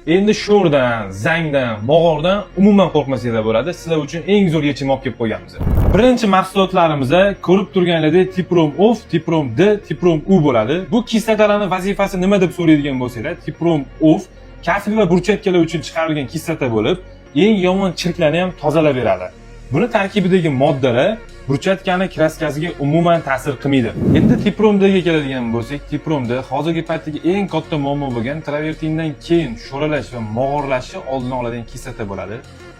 Endi sho'rdan, zangdan, mog'ordan umuman qo'rqmasanglar bo'ladi. Sizlar uchun eng zo'r yechim olib kelib qo'yganmiz. Birinchi mahsulotlarimizda ko'rib turganlaridek Tiprom Off, Tiprom D, Tiprom U bo'ladi. Bu kislotalarning vazifasi nima deb so'raydigan bo'lsanglar, Tiprom Off kafil va burchakkalar uchun chiqarilgan kislota bo'lib, eng yomon chirklarni ham tozalab beradi. Buni tarkibidagi moddalar burchatkani kraskasiga umuman ta'sir qilmaydi. Endi Tiprom D'ga keladigan bo'lsak, Tiprom D hozirgi paytdagi eng katta muammo bo'lgan travertindan keyin sho'ralash va mog'orlashni oldini oladigan kislota bo'ladi.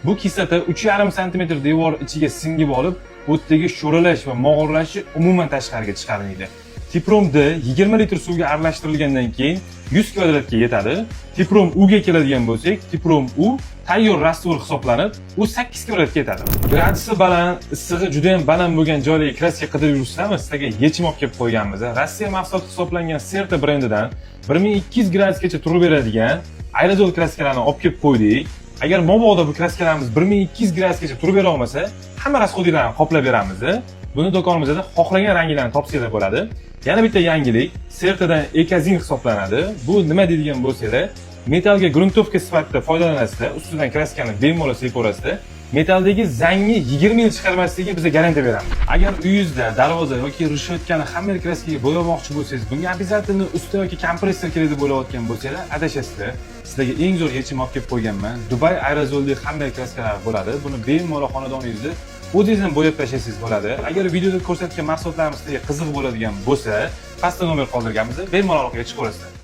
Bu kislota 3,5 sm devor ichiga singib olib, o'tdagi sho'ralash va mog'orlashni umuman tashqariga chiqarmaydi. Tiprom D 20 litr suvga aralashtirilgandan keyin 100 kvadratga yetadi. Tiprom U ga keladigan bo'lsak, Tiprom U tayyor rastvor hisoblanib, u 8 kvadratga yetadi. Gradisi baland, issig'i juda ham baland bo'lgan joylarga kraska qidirib yursizlarmi, sizlarga yechim olib kelib qo'yganmiz. Rossiya mahsuloti hisoblangan Serta brendidan 1200 gradusgacha turib beradigan aerozol kraskalarni olib kelib qo'ydik. Agar mabodo bu kraskalarimiz 1200 gradusgacha turib bera olmasa, hamma rasxodlarni qoplab beramiz. Buni do'konimizda xohlagan ranglarni topsanglar bo'ladi. Yana bitta yangilik, Sertadan ekazin hisoblanadi. Bu nima deydigan bo'lsanglar, metalga gruntovka sifatida foydalanasizlar, ustidan kraskani bemalol sepaverasizlar. Metaldagi zangni 20 yil chiqarmasligiga biz garantiya beramiz. Agar uyingizda darvoza yoki rishotkani xamir kraskaga bo'yamoqchi bo'lsangiz, bunga обязательно usti yoki kompressor kerak deb o'ylayotgan bo'lsanglar, adashasizlar. Sizlarga eng zo'r yechim olib kelib qo'yganman. Dubai aerozolli xamir kraskalar bo'ladi. Buni bemalol xonadoningizda o'zingizdan bo'yab tashlaysiz bo'ladi. Agar videoda ko'rsatgan mahsulotlarimiz sizga qiziq bo'ladigan bo'lsa, pastda nomer qoldirganmiz, bemalol olib chiqaverasizlar.